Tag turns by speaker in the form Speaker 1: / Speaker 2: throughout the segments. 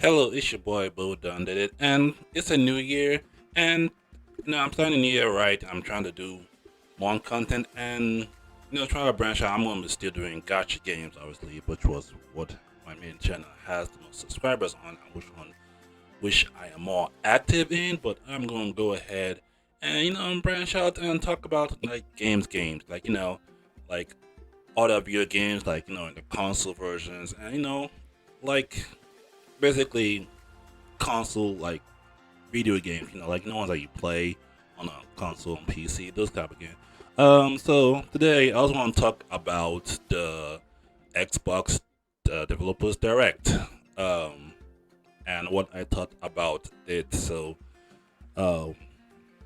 Speaker 1: Hello, it's your boy Bo Done Did It, and it's a new year, and I'm starting the new year right. I'm trying to do more content and trying to branch out. I'm gonna be still doing gotcha games, obviously, which was what my main channel has the most subscribers on, and which I am more active in. But I'm gonna go ahead and branch out and talk about like games, like like other video games, like in the console versions, and like basically console like video games, like ones that you play on a console and PC, those type of games. So today I also want to talk about the Xbox Developers Direct, um, and what I thought about it. So, um,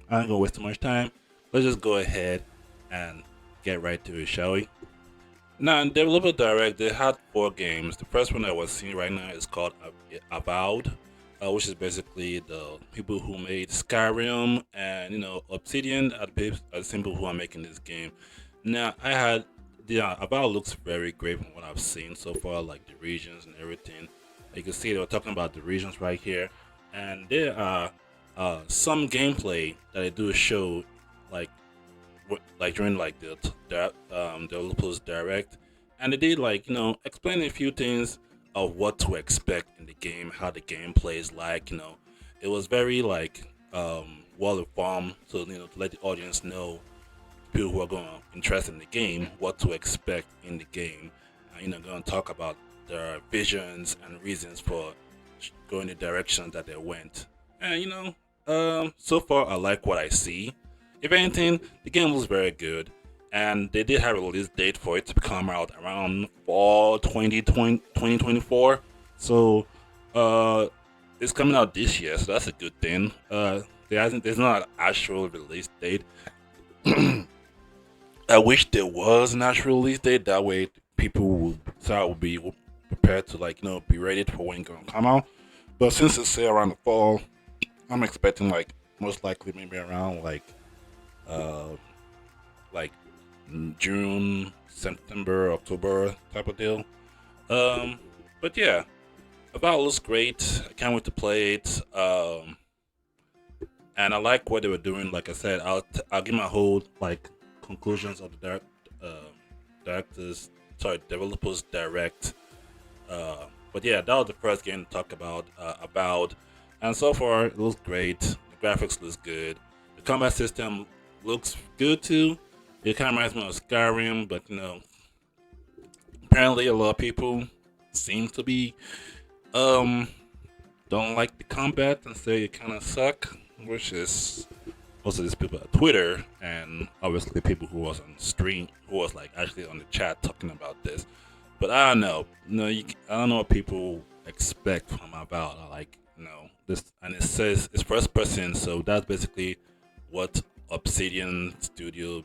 Speaker 1: I ain't gonna waste too much time. Let's just go ahead and get right to it, shall we? Now, in Developer Direct, they had four games. The first one I was seeing right now is called Avowed, which is basically the people who made Skyrim and Obsidian are the same people who are making this game. Now, Avowed looks very great from what I've seen so far, like the regions and everything. You can see they were talking about the regions right here, and there are some gameplay that they do show, like like during like the developers direct, and they did like explain a few things of what to expect in the game, how the game plays. Like it was very like well informed, so to let the audience know, people who are going to interested in the game, what to expect in the game. Going to talk about their visions and reasons for going the direction that they went. And so far I like what I see. If anything, the game was very good, and they did have a release date for it to come out around fall 2024. So, uh, it's coming out this year, so that's a good thing. There's not an actual release date. I wish there was an actual release date. That way, people would be prepared to be ready for when it's gonna come out. But since it's say around the fall, I'm expecting like most likely maybe around uh like June, September, October type of deal. Um, but yeah, about looks great. I can't wait to play it. And I like what they were doing. Like I said, I'll give my whole like conclusions of the directors, sorry, developers direct. But yeah, that was the first game to talk about, and so far it looks great. The graphics looks good. The combat system looks good too. It kind of reminds me of Skyrim, but apparently a lot of people seem to be um don't like the combat and say it kind of suck, which is most of these people at Twitter and obviously people who was on stream, who was like actually on the chat talking about this. But I don't know. No, I don't know what people expect from about like this, and it says it's first person, so that's basically what Obsidian Studio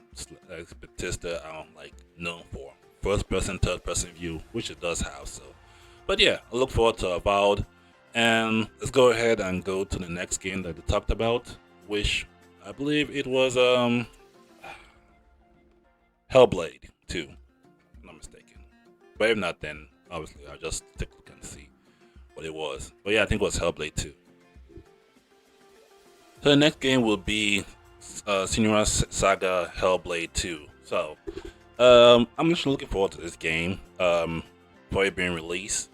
Speaker 1: Bethesda are like known for. First person, third person view, which it does have. So, but yeah, I look forward to Avowed, and let's go ahead and go to the next game that they talked about, which I believe it was Hellblade 2. If I'm not mistaken. But if not, then obviously I'll just take a look and see what it was. But yeah, I think it was Hellblade 2. So the next game will be Senua's Saga Hellblade 2. So I'm just looking forward to this game for it being released.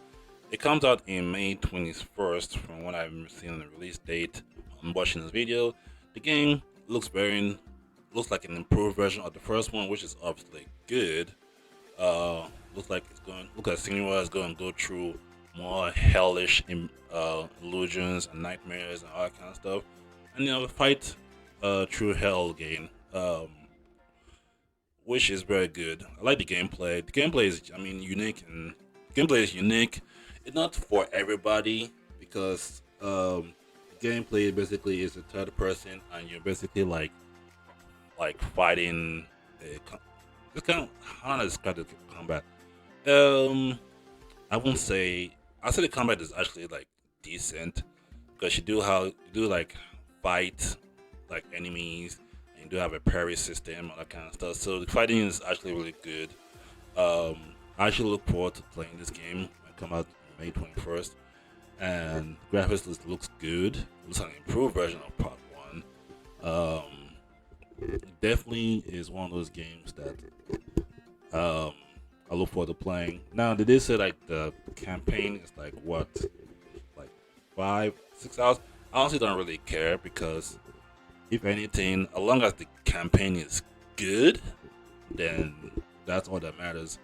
Speaker 1: It comes out in May 21st, from what I've seen on the release date. I'm watching this video. The game looks like an improved version of the first one, which is obviously good. Looks like Senua is going to go through more hellish illusions and nightmares and all that kind of stuff, and fight through hell again. Which is very good. I like the gameplay. The gameplay is, I mean, unique, and gameplay is unique. It's not for everybody because gameplay basically is a third person, and you're basically like fighting. It's kind of how to describe the combat. Um, I won't say. I say the combat is actually like decent because you do like fight like enemies, and you do have a parry system, all that kind of stuff. So the fighting is actually really good. I actually look forward to playing this game when it come out May 21st. and graphics looks good. It looks like an improved version of Part One. Definitely is one of those games that um, I look forward to playing. Now, did they say like the campaign is like what, like 5 6 hours? I honestly don't really care because if anything, as long as the campaign is good, then that's all that matters.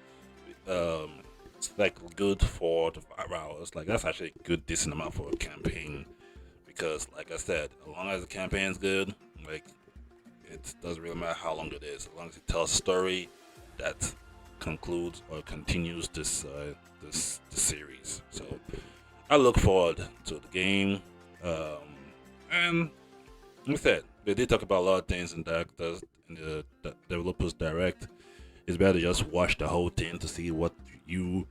Speaker 1: Um, it's like good 4 to 5 hours. Like that's actually a good decent amount for a campaign because, like I said, as long as the campaign is good, like it doesn't really matter how long it is, as long as it tells a story that concludes or continues this series. So I look forward to the game. And like I said, they did talk about a lot of things in the developers direct. It's better to just watch the whole thing to see what you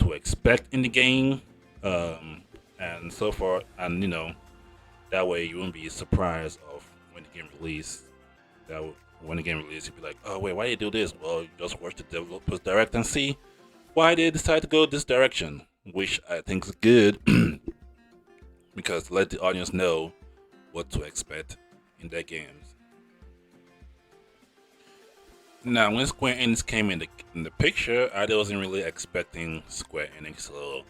Speaker 1: to expect in the game. Um, and so far, and that way you won't be surprised of when the game release. When the game release, you'll be like, oh wait, why did you do this? Well, you just watch the developers direct and see why they decide to go this direction, which I think is good because let the audience know what to expect in their games. Now, when Square Enix came in the picture, I wasn't really expecting Square Enix to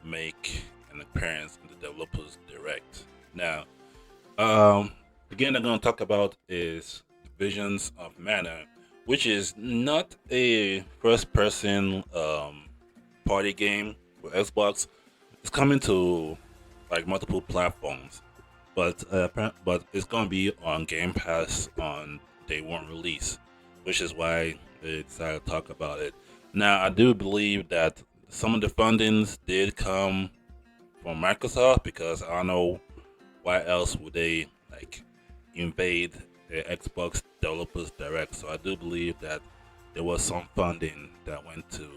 Speaker 1: make an appearance in the developers direct. Now, the game I'm going to talk about is Visions of Mana, which is not a first-person party game for Xbox. It's coming to like multiple platforms, but but it's going to be on Game Pass on day one release, which is why they decided to talk about it. Now, I do believe that some of the fundings did come from Microsoft because I don't know why else would they like invade the Xbox developers direct. So I do believe that there was some funding that went to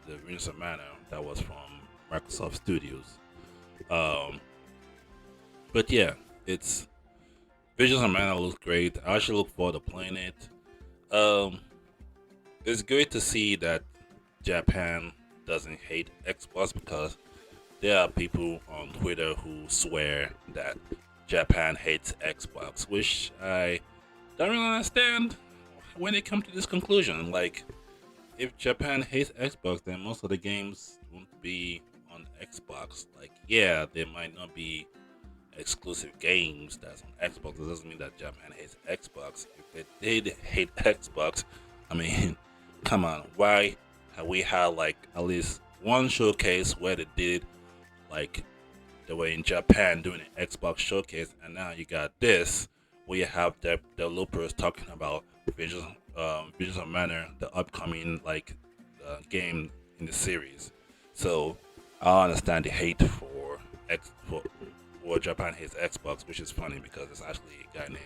Speaker 1: the Rings of Mana that was from Microsoft Studios. Um, but yeah, it's Visions of Mana looks great. I actually look forward to playing it. Um, it's great to see that Japan doesn't hate Xbox because there are people on Twitter who swear that Japan hates Xbox, which I don't really understand when they come to this conclusion. Like, if Japan hates Xbox, then most of the games won't be on Xbox. Like, yeah, there might not be exclusive games that's on Xbox. It doesn't mean that Japan hates Xbox. If they did hate Xbox, I mean, come on, why have we had like at least one showcase where they did like they were in Japan doing an Xbox showcase, and now you got this where you have the developers talking about Visions of Manor, the upcoming like game in the series. So I understand the hate for X for Japan hates Xbox, which is funny because it's actually a guy named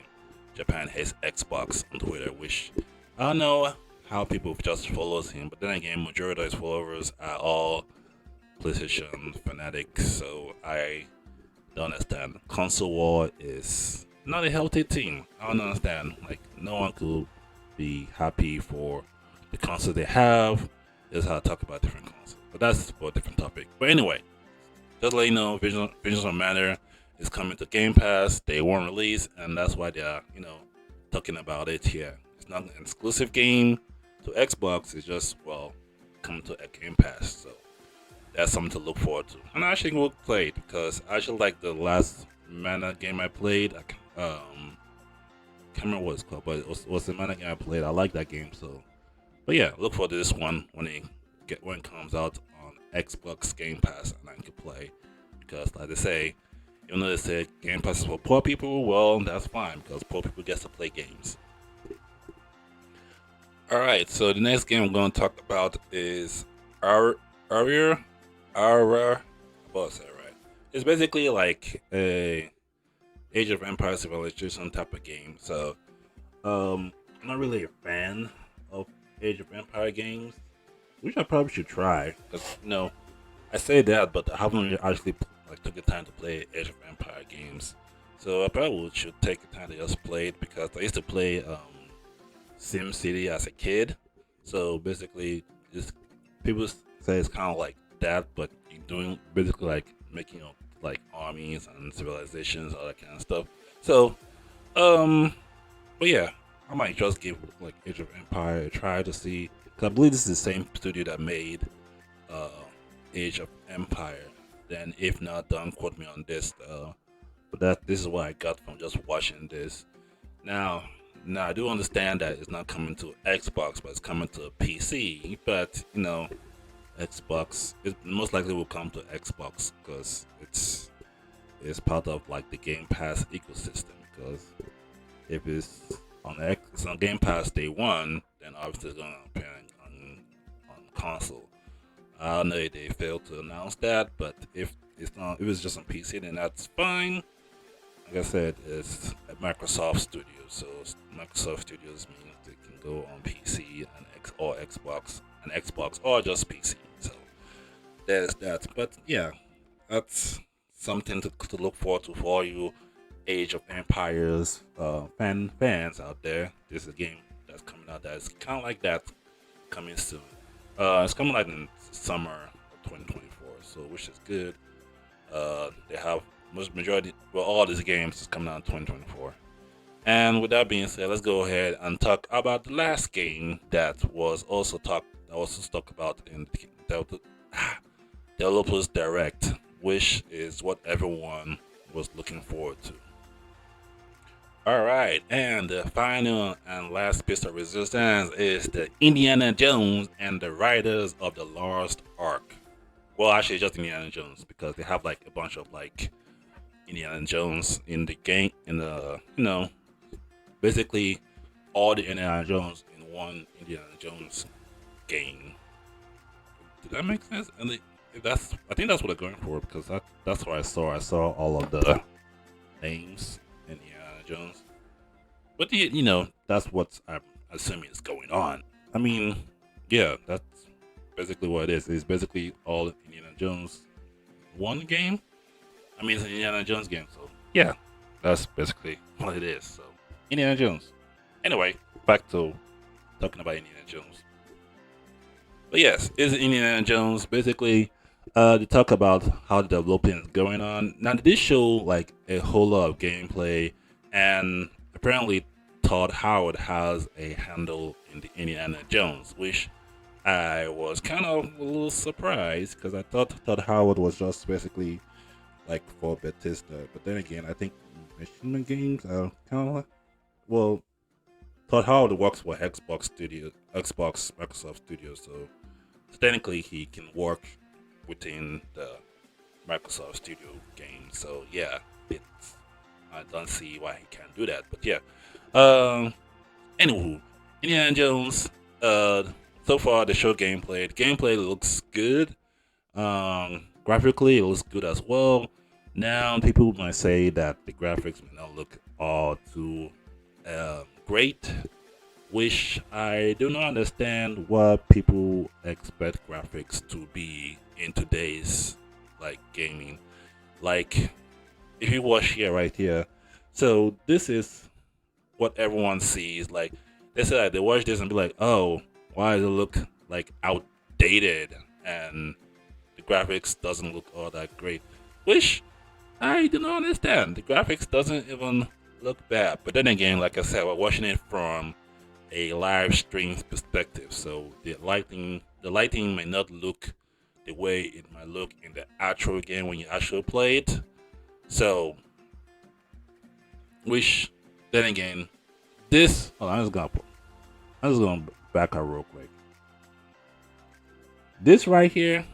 Speaker 1: Japan hates Xbox on Twitter, which I don't know how people just follows him, but then again, majority of his followers are all PlayStation fanatics, so I don't understand. Console war is not a healthy thing. I don't understand. Like no one could be happy for the console they have. This is how I talk about different consoles, but that's for a different topic. But anyway, just let you know, Visions of Matter is coming to Game Pass. They won't release, and that's why they are talking about it here. It's not an exclusive game to Xbox. It's just coming to a Game Pass. So that's something to look forward to. And I actually will play it because I actually like the last Mana game I played. Can't remember what it's called, but it was the Mana game I played. I like that game. So, but yeah, look forward to this one when it comes out on Xbox Game Pass and I can play. Because like they say, even though they say Game Pass is for poor people, well, that's fine because poor people get to play games. All right, so the next game I'm going to talk about is Aria. Aura, well, say it right. It's basically like a Age of Empires Civilization type of game. So, I'm not really a fan of Age of Empire games, which I probably should try. Cause I say that, but I haven't really actually like took the time to play Age of Empire games. So I probably should take the time to just play it because I used to play Sim City as a kid. So basically, it's, people say it's kind of like that, but you're doing basically like making like armies and civilizations, all that kind of stuff. So, um, but yeah, I might just give like Age of Empire a try to see, because I believe this is the same studio that made uh Age of Empire. Then, if not, don't quote me on this. But this is what I got from just watching this. Now, now I do understand that it's not coming to Xbox, but it's coming to PC. But Xbox it most likely will come to Xbox because it's part of like the Game Pass ecosystem. Because if it's on Game Pass day one, then obviously it's gonna appear on console. I don't know if they failed to announce that, but if it's just on PC, then that's fine. Like I said, it's a Microsoft Studios, so Microsoft Studios means they can go on PC or Xbox or just PC. So there's that. But yeah, that's something to look forward to for all you Age of Empires fans out there. This is a game that's coming out that's kind of like that coming soon. It's coming out in summer of 2024, so which is good. They have most majority, well, all these games is coming out in 2024. And with that being said, let's go ahead and talk about the last game that was also talked about in the Developers Direct, which is what everyone was looking forward to. All right, and the final and last piece of resistance is the Indiana Jones and the Riders of the Lost Ark. Well, actually, just Indiana Jones because they have like a bunch of like Indiana Jones in the game, in the basically all the Indiana Jones in one Indiana Jones game. Did that make sense? And if I think that's what they're going for because that's what I saw. I saw all of the names in Indiana Jones, but that's what I'm assuming is going on. I mean, yeah, that's basically what it is. It's basically all Indiana Jones one game. I mean, it's an Indiana Jones game, so yeah, that's basically what it is. So Indiana Jones. Anyway, back to talking about Indiana Jones. But yes, it's Indiana Jones. Basically, they talk about how the development is going on. Now, they did show like a whole lot of gameplay, and apparently, Todd Howard has a handle in the Indiana Jones, which I was kind of a little surprised because I thought Todd Howard was just basically like for Bethesda. But then again, I think Machinima Games are kind of like, well, Todd Howard works for Xbox Microsoft Studios, so technically he can work within the Microsoft Studio game. So yeah, I don't see why he can't do that. But yeah, um, anywho, Indiana Jones. So far the show gameplay. The gameplay looks good. Graphically, it looks good as well. Now, people might say that the graphics may not look all too great, which I do not understand what people expect graphics to be in today's like gaming. Like, if you watch here, right here, so this is what everyone sees. Like, they say that they watch this and be like, "Oh, why does it look like outdated?" and the graphics doesn't look all that great, which I do not understand. The graphics doesn't even look bad, but then again, like I said, we're watching it from a live stream perspective, so the lighting may not look the way it might look in the actual game when you actually play it. So, which then again, this hold on, I'm just gonna back up real quick. This right here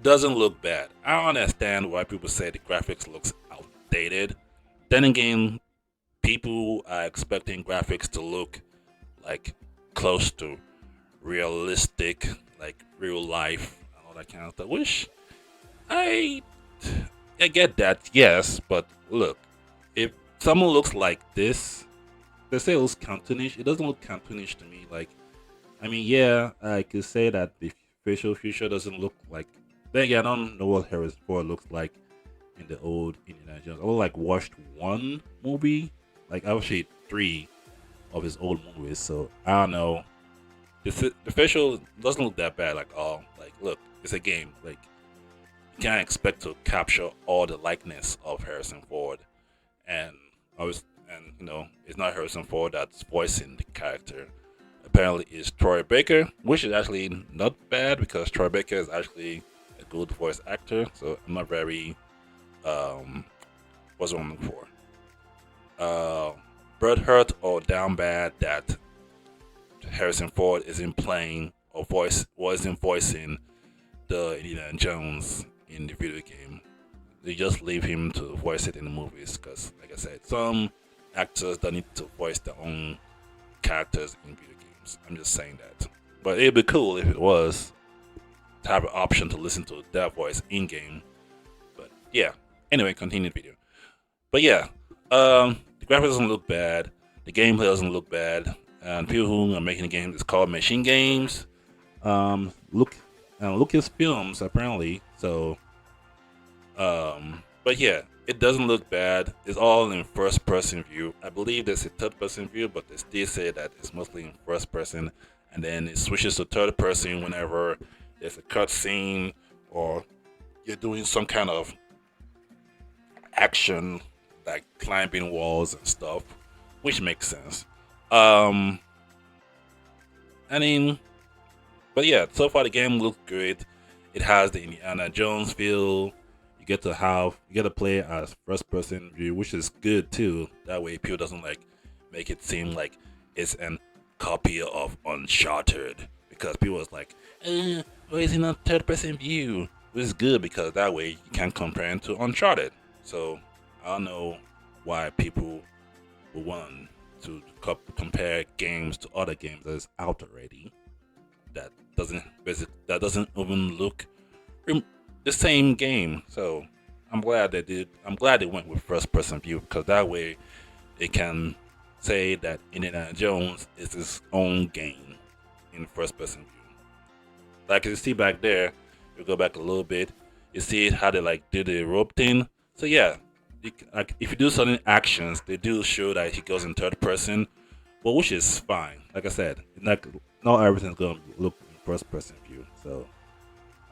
Speaker 1: doesn't look bad. I don't understand why people say the graphics looks outdated. Then again, people are expecting graphics to look like close to realistic, like real life and all that kind of stuff. Which I I get that, yes, but look, if someone looks like this, they say it looks cartoonish. It doesn't look cartoonish to me. Like, I mean, yeah, I could say that the facial feature doesn't look like. Then again, I don't know what Harrison Ford looks like in the old Indiana Jones. I like watched one movie, like actually three of his old movies. So I don't know. The facial doesn't look that bad. Like, oh, like look, it's a game. Like you can't expect to capture all the likeness of Harrison Ford, and I was, and it's not Harrison Ford that's voicing the character. Apparently, it's Troy Baker, which is actually not bad because Troy Baker is actually a good voice actor. So I'm not very what's what I'm looking for. Bird hurt or down bad that Harrison Ford isn't playing or wasn't voicing the Indiana Jones in the video game. They just leave him to voice it in the movies because, like I said, some actors don't need to voice their own characters in video games. I'm just saying that. But it'd be cool if it was to have an option to listen to their voice in game. But yeah. Anyway, continue the video. But yeah, the graphics doesn't look bad. The gameplay doesn't look bad. And people who are making the game is called Machine Games. Look, Lucas Films apparently. So, but yeah, it doesn't look bad. It's all in first-person view. I believe there's a third-person view, but they still say that it's mostly in first person, and then it switches to third person whenever there's a cutscene or you're doing some kind of action like climbing walls and stuff, which makes sense. Um, I mean, but yeah, so far the game looks good. It has the Indiana Jones feel. You get to play as first person view, which is good too. That way, people doesn't like make it seem like it's an copy of Uncharted because people was like, why is it not third person view? Which is good because that way you can compare it to Uncharted. So I don't know why people would want to compare games to other games that is out already. That doesn't even look the same game. So I'm glad they did. I'm glad they went with first person view because that way they can say that Indiana Jones is his own game in first person view. Like you see back there, you go back a little bit, you see how they like did the rope thing. So yeah, like if you do certain actions, they do show that he goes in third person, but which is fine. Like I said, like not everything's gonna look in first person view. So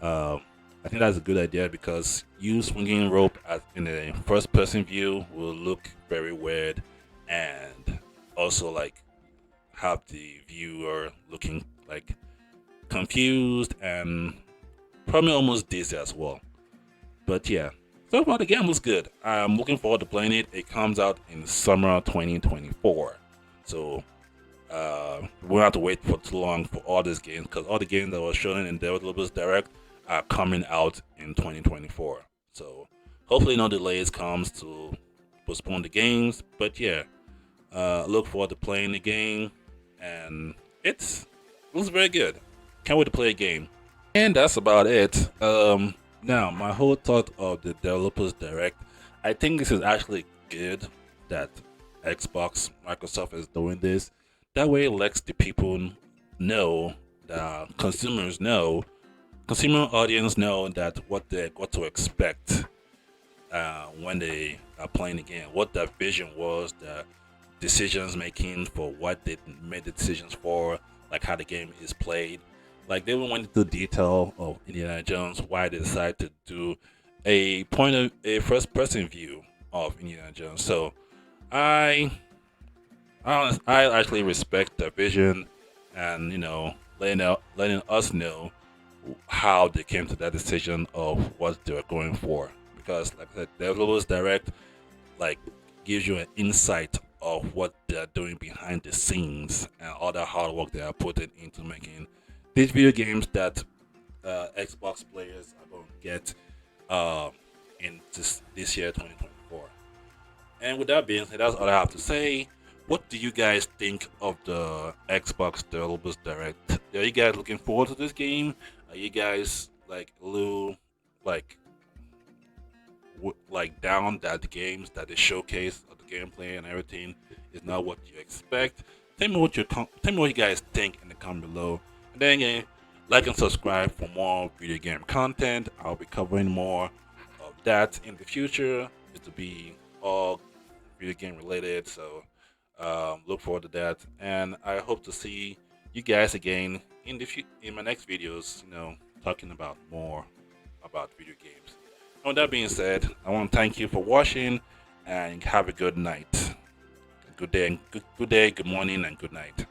Speaker 1: um, I think that's a good idea because you swinging rope in a first person view will look very weird and also like have the viewer looking like confused and probably almost dizzy as well. But yeah, so far the game looks good. I'm looking forward to playing it. It comes out in summer 2024. So we won't have to wait for too long for all these games because all the games that were shown in Developers Direct are coming out in 2024. So hopefully no delays comes to postpone the games. But yeah, look forward to playing the game, and it looks very good. Can't wait to play a game. And that's about it. Now my whole thought of the Developers Direct, I think this is actually good that Xbox Microsoft is doing this. That way, it lets the people know, the consumer audience know that what to expect when they are playing the game, what their vision was, the decisions making for what they made the decisions for, like how the game is played. Like they went into detail of Indiana Jones, why they decided to do a first person view of Indiana Jones. So I I actually respect their vision, and letting us know how they came to that decision of what they were going for. Because like I said, Developers Direct like gives you an insight of what they're doing behind the scenes and all the hard work they are putting into making these video games that Xbox players are going to get uh, in this year 2024. And with that being said, that's all I have to say. What do you guys think of the Xbox Developers Direct? Are you guys looking forward to this game? Are you guys like a little like like down that the games that they showcase of the gameplay and everything is not what you expect? Tell me what you guys think in the comment below. And then again, like and subscribe for more video game content. I'll be covering more of that in the future. It will be all video game related. So look forward to that, and I hope to see you guys again in my next videos. Talking about more about video games. With that being said, I want to thank you for watching and have a good night. Good day, good day, good morning, and good night.